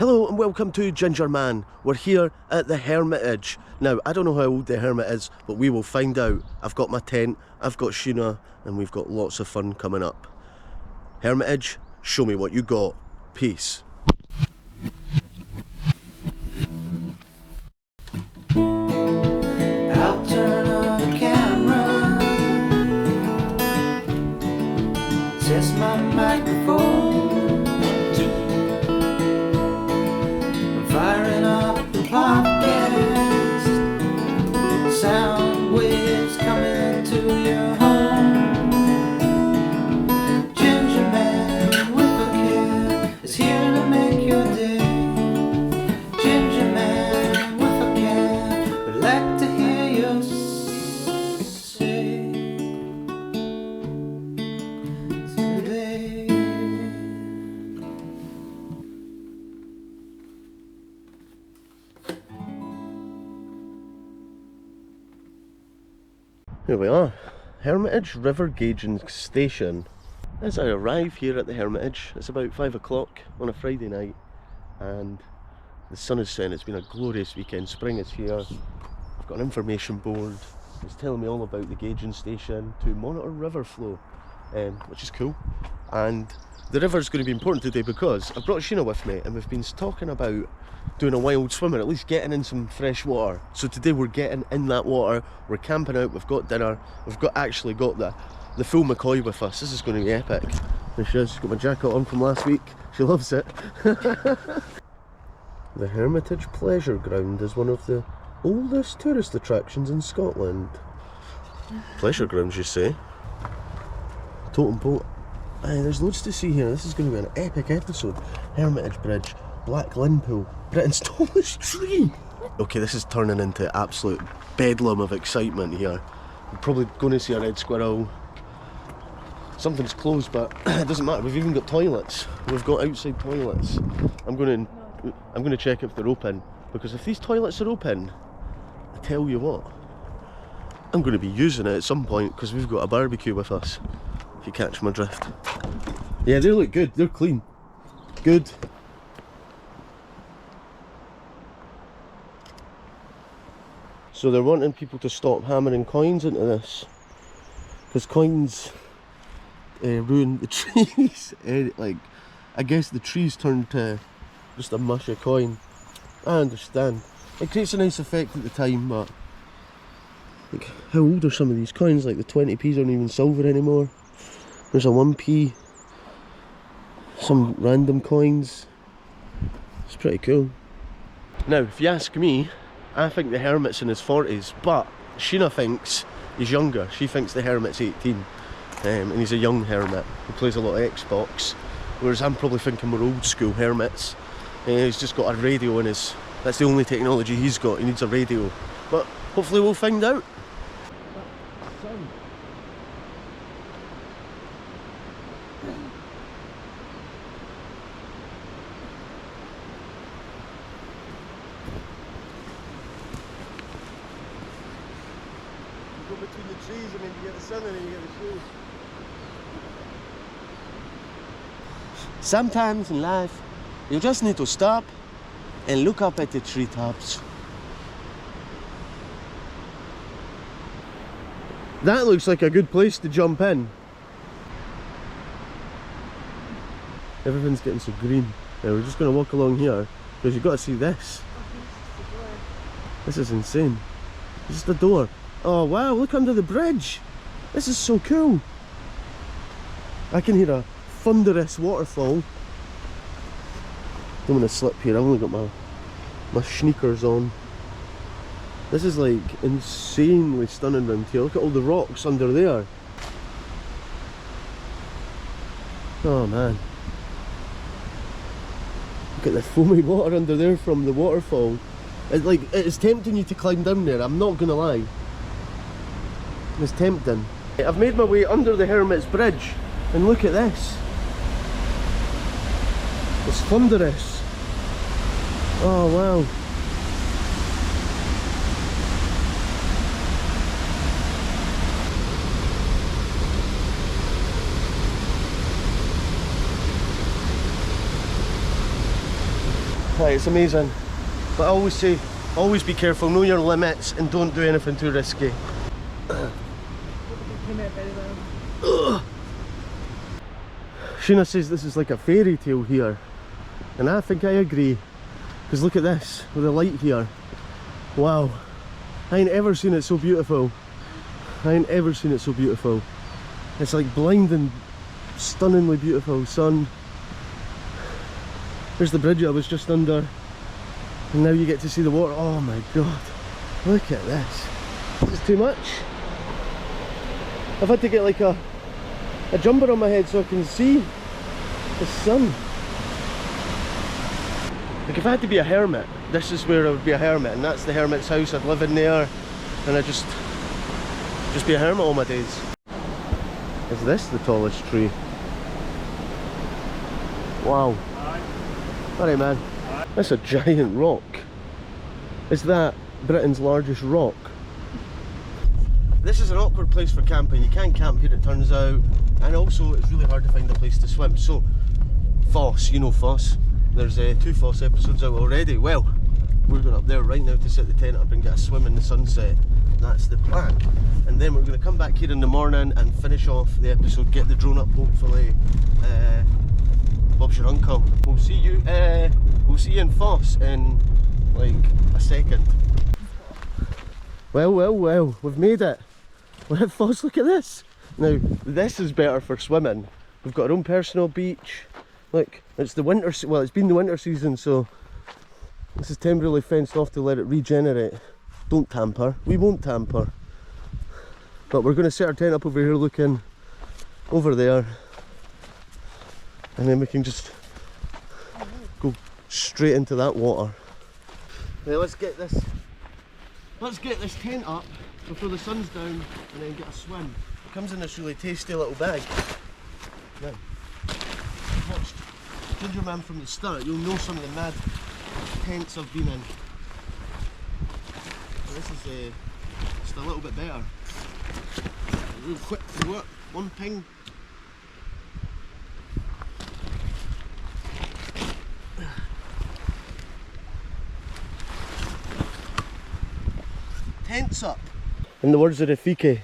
Hello and welcome to Gingerman. We're here at the Hermitage. Now, I don't know how old the Hermit is, but we will find out. I've got my tent, I've got Sheena, and we've got lots of fun coming up. Hermitage, show me what you got. Peace. I'll turn on the camera, test my microphone, I'm firing up the podcast, sound waves coming to your home. Gingerman with a can is here to make your day. Gingerman with a can, would like to hear you say today. Here we are, Hermitage River Gauging Station. As I arrive here at the Hermitage, it's about 5 o'clock on a Friday night and the sun is setting. It's been a glorious weekend. Spring is here. I've got an information board. It's telling me all about the gauging station to monitor river flow, which is cool. And the river is going to be important today because I've brought Sheena with me and we've been talking about doing a wild swim, or at least getting in some fresh water. So today we're getting in that water, we're camping out, we've got dinner, we've actually got the full McCoy with us. This is going to be epic. There she is, she's got my jacket on from last week, she loves it. The Hermitage Pleasure Ground is one of the oldest tourist attractions in Scotland. Pleasure grounds, you say? Totem pole. Aye, there's loads to see here. This is going to be an epic episode. Hermitage Bridge, Black Lynn Pool, Britain's tallest tree. Okay, this is turning into absolute bedlam of excitement here. We're probably going to see a red squirrel. Something's closed, but it doesn't matter. We've even got toilets. We've got outside toilets. I'm going to check if they're open, because if these toilets are open, I tell you what, I'm going to be using it at some point because we've got a barbecue with us, if you catch my drift. Yeah, they look good, they're clean. Good. So they're wanting people to stop hammering coins into this, because coins ruin the trees. Like, I guess the trees turn to just a mush of coin. I understand. It creates a nice effect at the time, but like, how old are some of these coins? Like the 20p's aren't even silver anymore. There's a 1p. Some random coins. It's pretty cool. Now, if you ask me, I think the Hermit's in his 40s, but Sheena thinks he's younger. She thinks the Hermit's 18, and he's a young Hermit who plays a lot of Xbox, whereas I'm probably thinking we're old school Hermits. He's just got a radio in his... That's the only technology he's got. He needs a radio. But hopefully we'll find out. You go between the trees and then you get the sun and then you get the shoes. Sometimes in life, you just need to stop and look up at the treetops. That looks like a good place to jump in. Everything's getting so green. Now we're just going to walk along here because you've got to see this. This is insane. This is the door. Oh wow, look under the bridge. This is so cool. I can hear a thunderous waterfall. Don't want to slip here, I've only got my sneakers on. This is like insanely stunning round here. Look at all the rocks under there. Oh man. Look at the foamy water under there from the waterfall. It's tempting you to climb down there, I'm not gonna lie. It's tempting. I've made my way under the Hermit's Bridge and look at this. It's thunderous. Oh wow. Like, it's amazing. But I always say, always be careful, know your limits, and don't do anything too risky. Sheena says this is like a fairy tale here, and I think I agree, because look at this with the light here. Wow, I ain't ever seen it so beautiful. I ain't ever seen it so beautiful. It's like blinding, stunningly beautiful sun. There's the bridge I was just under, and now you get to see the water. Oh my god, look at this. This is too much. I've had to get like a jumper on my head so I can see the sun. Like, if I had to be a hermit, this is where I would be a hermit, and that's the hermit's house. I'd live in there, and I'd just be a hermit all my days. Is this the tallest tree? Wow. Alright, man. That's a giant rock. Is that Britain's largest rock? This is an awkward place for camping. You can't camp here, it turns out, and also it's really hard to find a place to swim. So, Foss, you know Foss. There's 2 Foss episodes out already. Well, we're going up there right now to set the tent up and get a swim in the sunset. That's the plan. And then we're going to come back here in the morning and finish off the episode, get the drone up hopefully. Bob's your uncle. We'll see you in Foss in like a second. Well, we've made it. We're at Foss, look at this. Now, this is better for swimming. We've got our own personal beach. Look, it's the winter, well, it's been the winter season, so this is temporarily fenced off to let it regenerate. Don't tamper, we won't tamper. But we're going to set our tent up over here looking over there. And then we can just go straight into that water. Now let's get this tent up before the sun's down and then get a swim. It comes in this really tasty little bag. Now, if you've watched Gingerman from the start, you'll know some of the mad tents I've been in. So this is just a little bit better. Real quick to work, one ping. Tents up. In the words of Rafiki,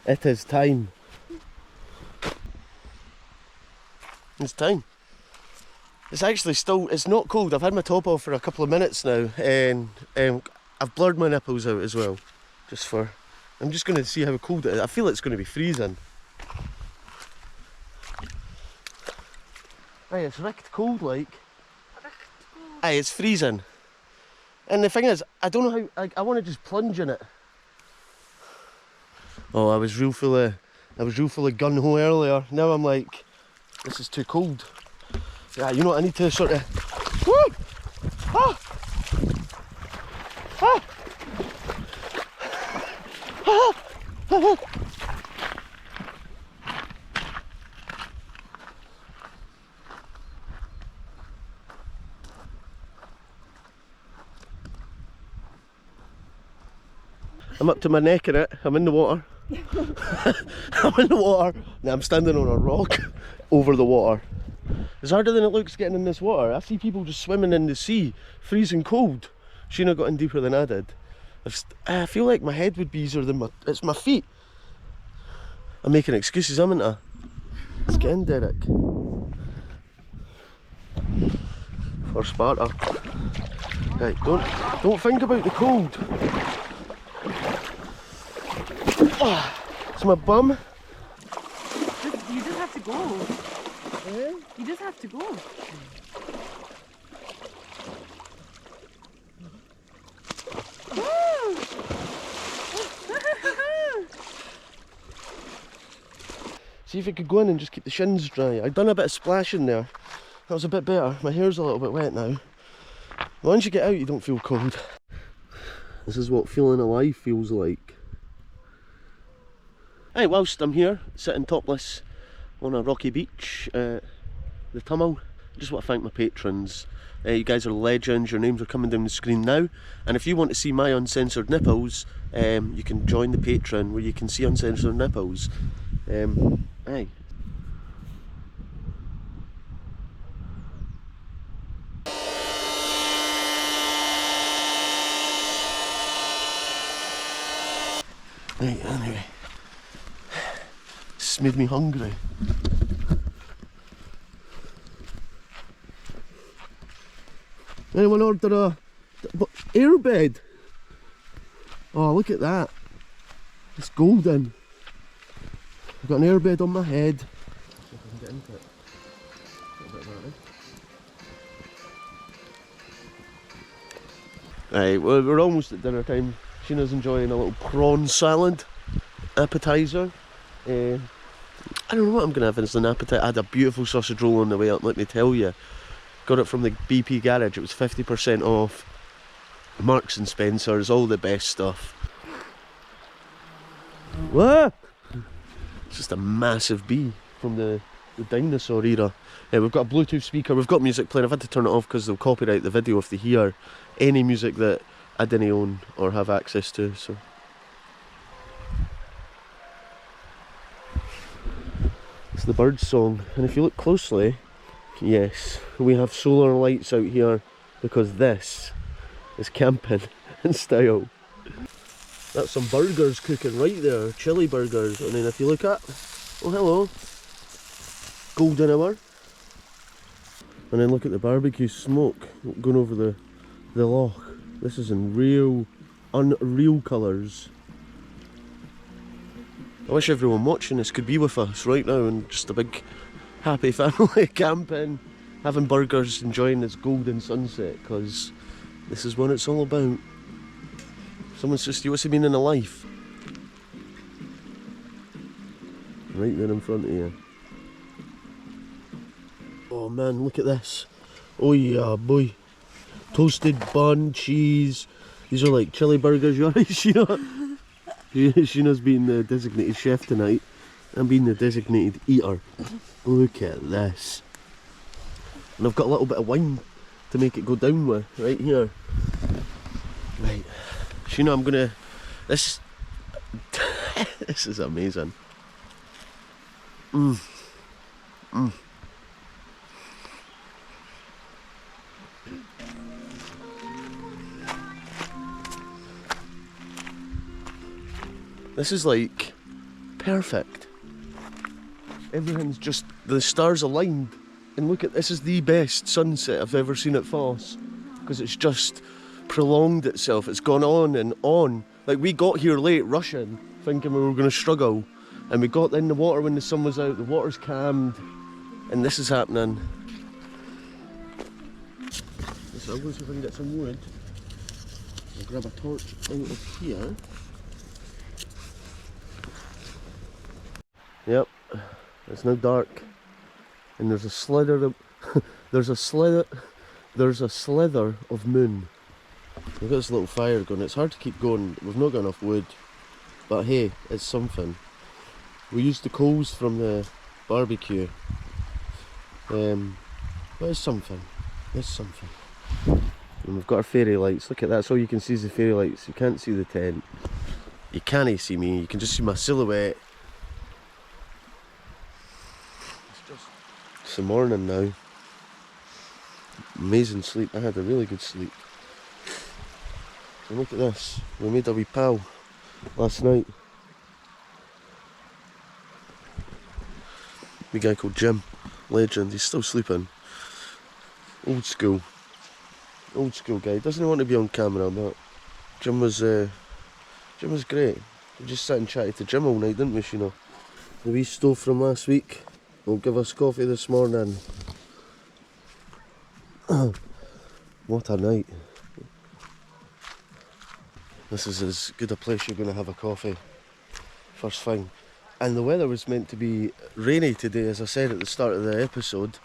it is time. It's time. It's actually still, it's not cold. I've had my top off for a couple of minutes now, and I've blurred my nipples out as well. I'm just going to see how cold it is. I feel it's going to be freezing. Aye, it's ricked cold like. Aye, it's freezing. And the thing is, I don't know how, I want to just plunge in it. Oh, I was real full of gun-ho earlier. Now I'm like, this is too cold. Yeah, you know what, I need to sort of, woo! Ah! Ah! Ah! Ah! I'm up to my neck in it. I'm in the water. I'm in the water. Now I'm standing on a rock over the water. It's harder than it looks getting in this water. I see people just swimming in the sea, freezing cold. Sheena got in deeper than I did. I feel like my head would be easier than it's my feet. I'm making excuses, haven't I? Let's get in, Derek. For Sparta. Right, don't think about the cold. It's my bum. You just have to go. Eh? You just have to go. See if I could go in and just keep the shins dry. I'd done a bit of splashing there. That was a bit better. My hair's a little bit wet now. Once you get out, you don't feel cold. This is what feeling alive feels like. Hey, whilst I'm here, sitting topless on a rocky beach, the Tummel, I just want to thank my patrons. You guys are legends, your names are coming down the screen now. And if you want to see my uncensored nipples, you can join the Patreon where you can see uncensored nipples. Aye. Right, anyway. It's made me hungry. Anyone order a airbed? Oh, look at that. It's golden. I've got an airbed on my head. See if I can get into it. A bit of that, eh? Right, well, we're almost at dinner time. Sheena's enjoying a little prawn salad appetiser. I don't know what I'm going to have as an appetizer. I had a beautiful sausage roll on the way up, let me tell you. Got it from the BP garage. It was 50% off. Marks and Spencer's, all the best stuff. What? It's just a massive bee from the dinosaur era. We've got a Bluetooth speaker, we've got music playing. I've had to turn it off because they'll copyright the video if they hear any music that I didn't own or have access to. So it's the bird's song, and if you look closely, yes, we have solar lights out here because this is camping in style. That's some burgers cooking right there, chili burgers. And then if you look up, oh hello, golden hour. And then look at the barbecue smoke going over the loch. This is in real, unreal colours. I wish everyone watching this could be with us right now and just a big happy family camping, having burgers, enjoying this golden sunset, because this is what it's all about. Someone's just, what's it mean in a life? Right there in front of you. Oh man, look at this. Oh yeah, boy. Toasted bun, cheese. These are like chili burgers, you alright, Sheena? Sheena's being the designated chef tonight. I'm being the designated eater. Look at this. And I've got a little bit of wine to make it go down with, right here. Right. Sheena, I'm gonna... This... This is amazing. This is like perfect. Everything's just, the stars aligned. And look at, this is the best sunset I've ever seen at Foss, because it's just prolonged itself. It's gone on and on. Like, we got here late rushing, thinking we were going to struggle, and we got in the water when the sun was out. The water's calmed, and this is happening. So I'll go see if I can get some wood. I'll grab a torch out of here. Yep, it's now dark, and there's a slither of there's a slither of moon. We've got this little fire going. It's hard to keep going. We've not got enough wood, but hey, it's something. We used the coals from the barbecue, but it's something. It's something. And we've got our fairy lights. Look at that. That's all you can see is the fairy lights. You can't see the tent. You can't see me. You can just see my silhouette. It's the morning now. Amazing sleep. I had a really good sleep. And look at this. We made a wee pal last night. A guy called Jim. Legend. He's still sleeping. Old school. Old school guy. Doesn't want to be on camera, but Jim was great. We just sat and chatted to Jim all night, didn't we, Sheena? The wee stove from last week will give us coffee this morning. What a night. This is as good a place you're going to have a coffee. First thing. And the weather was meant to be rainy today, as I said at the start of the episode,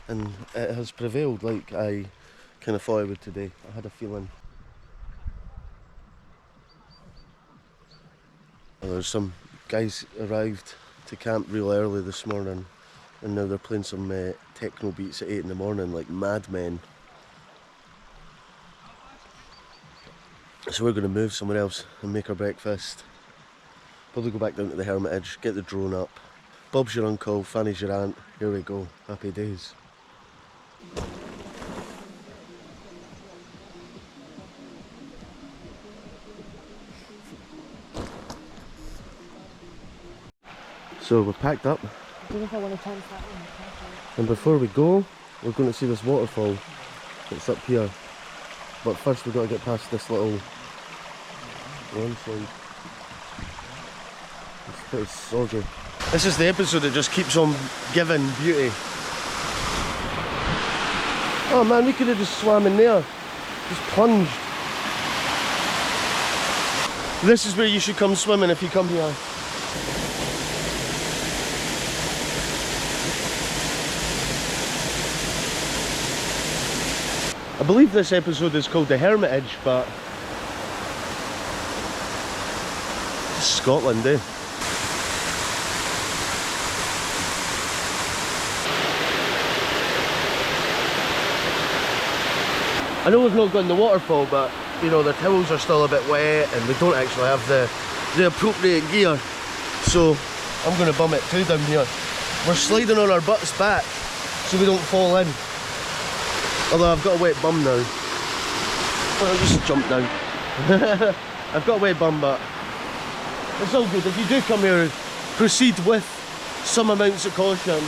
and it has prevailed like I kind of thought it would today. I had a feeling. Well, there's some guys arrived to camp real early this morning, and now they're playing some techno beats at 8 in the morning like madmen. So we're going to move somewhere else and make our breakfast. Probably go back down to the Hermitage, get the drone up. Bob's your uncle, Fanny's your aunt. Here we go, happy days. So we're packed up, I don't know if I want to chance that one. and before we go, we're going to see this waterfall. It's up here. But first we've got to get past this little landslide. It's pretty soggy. This is the episode that just keeps on giving beauty. Oh man, we could have just swam in there. Just plunged. This is where you should come swimming if you come here. I believe this episode is called the Hermitage, but it's Scotland, eh? I know we've not gone the waterfall, but you know the towels are still a bit wet and we don't actually have the appropriate gear, so I'm going to bum it too down here. We're sliding on our butts back so we don't fall in. Although I've got a wet bum now. Well, I'll just jump down. I've got a wet bum, but it's all good. If you do come here, proceed with some amounts of caution,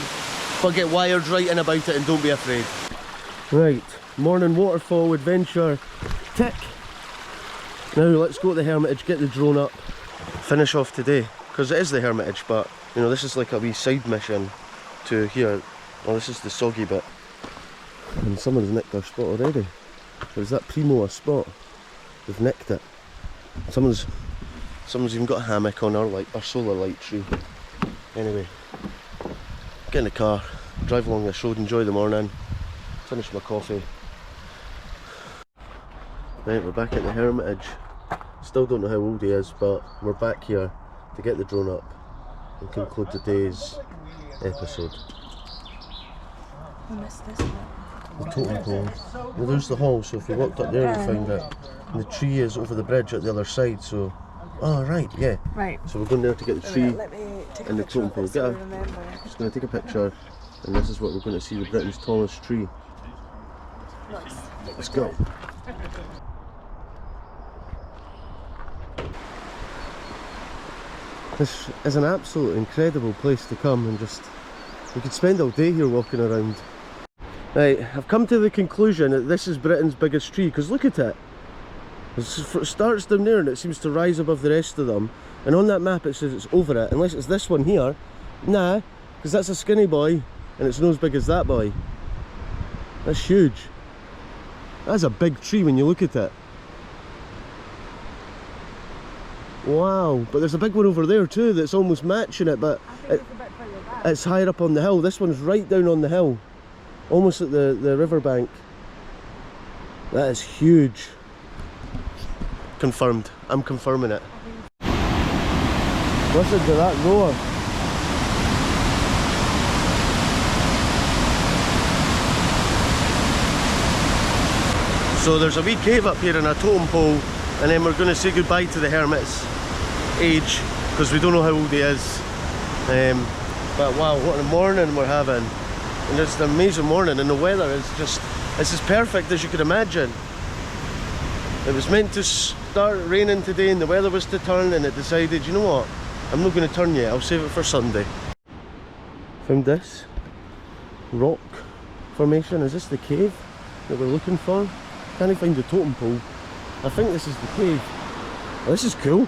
but get wired right in about it and don't be afraid. Right, morning waterfall adventure, tick. Now let's go to the Hermitage, get the drone up, finish off today, because it is the Hermitage, but you know, this is like a wee side mission to here. Well, this is the soggy bit. And someone's nicked their spot already. Or is that Primo a spot? They've nicked it. Someone's even got a hammock on our solar light tree. Anyway, get in the car, drive along this road, enjoy the morning, finish my coffee. Right, we're back at the Hermitage. Still don't know how old he is, but we're back here to get the drone up and conclude today's episode. I missed this one. The totem pole. Well, there's the hall, so if we walked up there we found it. And the tree is over the bridge at the other side, so... Oh, right, yeah. Right. So we're going there to get the tree Let me take and a the picture totem of pole. this so I Get remember. Just going to take a picture, and this is what we're going to see, the Britain's tallest tree. Nice. Let's go. This is an absolutely incredible place to come and just... We could spend all day here walking around. Right, I've come to the conclusion that this is Britain's biggest tree, because look at it. It starts down there and it seems to rise above the rest of them. And on that map it says it's over it, unless it's this one here. Nah, because that's a skinny boy and it's not as big as that boy. That's huge. That's a big tree when you look at it. Wow, but there's a big one over there too that's almost matching it, but it's higher up on the hill. This one's right down on the hill, almost at the riverbank. That is huge. Confirmed. I'm confirming it. Listen to that roar. So there's a wee cave up here and a totem pole, and then we're going to say goodbye to the hermit's age, because we don't know how old he is. But wow, what a morning we're having. And it's an amazing morning, and the weather is just, it's as perfect as you could imagine. It was meant to start raining today and the weather was to turn, and it decided, you know what, I'm not going to turn yet, I'll save it for Sunday. Found this rock formation. Is this the cave that we're looking for? Can't find the totem pole. I think this is the cave. Oh, this is cool.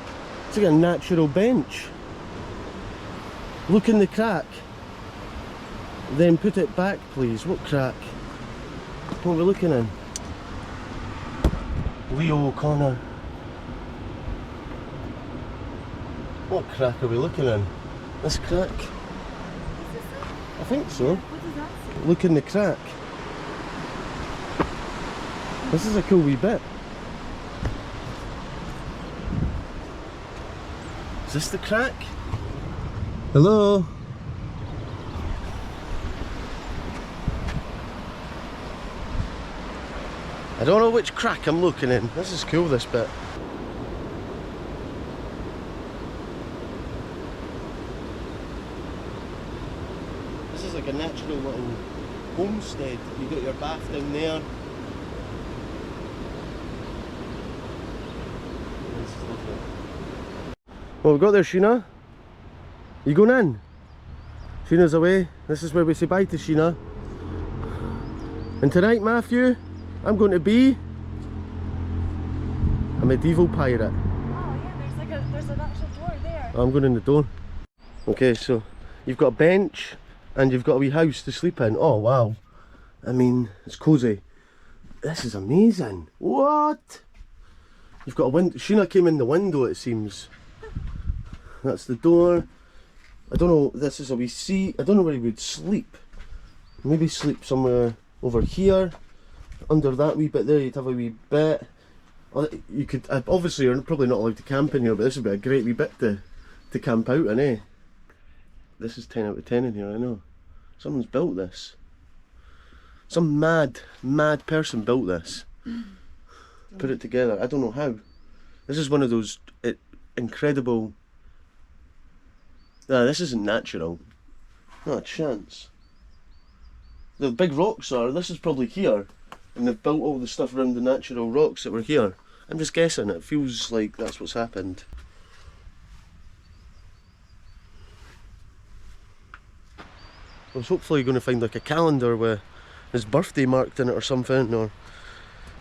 It's like a natural bench. Look in the crack. Then put it back, please. What crack? What are we looking in? Leo O'Connor. What crack are we looking in? This crack? I think so. What does that say? Look in the crack. This is a cool wee bit. Is this the crack? Hello? I don't know which crack I'm looking in. This is cool, this bit. This is like a natural little homestead. You got your bath down there. This is lovely. Well, we've got there, Sheena. You going in? Sheena's away. This is where we say bye to Sheena. And tonight, Matthew, I'm going to be a medieval pirate. Oh yeah, there's an actual door there. I'm going in the door. Okay, so you've got a bench and you've got a wee house to sleep in. Oh wow. I mean, it's cosy. This is amazing. What? You've got a window. Sheena came in the window, it seems. That's the door. I don't know, this is a wee seat. I don't know where he would sleep. Maybe sleep somewhere over here. Under that wee bit there, you'd have a wee bit. You could, obviously you're probably not allowed to camp in here, but this would be a great wee bit to camp out in, eh? This is 10 out of 10 in here, I know. Someone's built this. Some mad person built this. Put it together, I don't know how. This is one of those incredible... Nah, this isn't natural. Not a chance. The big rocks are, this is probably here. And they've built all the stuff around the natural rocks that were here. I'm just guessing, it feels like that's what's happened. I was hopefully going to find like a calendar with his birthday marked in it or something, or,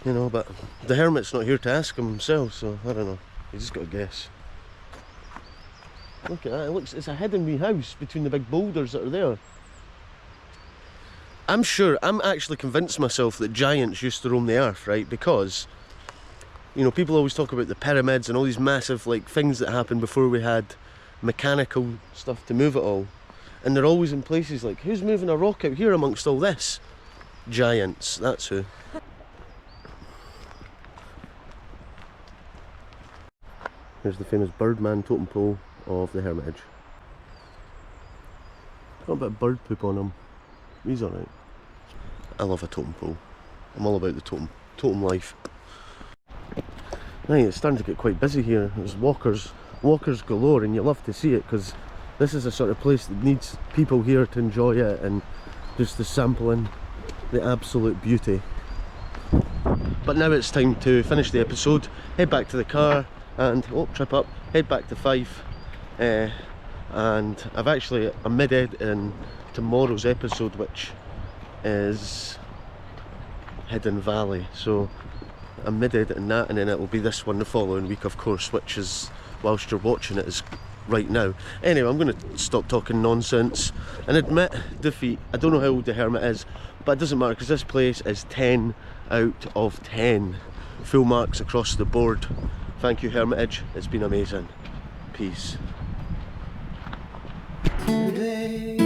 you know, but the hermit's not here to ask him himself, so I don't know. You just got to guess. Look at that, it's a hidden wee house between the big boulders that are there. I'm actually convinced myself that giants used to roam the earth, right? Because, you know, people always talk about the pyramids and all these massive like things that happened before we had mechanical stuff to move it all. And they're always in places like, who's moving a rock out here amongst all this? Giants, that's who. Here's the famous Birdman totem pole of the Hermitage. Got a bit of bird poop on him. He's alright. I love a totem pole. I'm all about the totem life. Right, it's starting to get quite busy here. There's walkers galore, and you love to see it because this is a sort of place that needs people here to enjoy it and just to sample in the absolute beauty. But now it's time to finish the episode, head back to the car and, oh, trip up, head back to Fife. And I'm mid-editing tomorrow's episode, which is Hidden Valley, so I'm mid-editing that, and then it will be this one the following week, of course, which is, whilst you're watching it, is right now. Anyway, I'm going to stop talking nonsense and admit defeat. I don't know how old the Hermit is, but it doesn't matter because this place is 10 out of 10. Full marks across the board. Thank you, Hermitage, it's been amazing. Peace. Today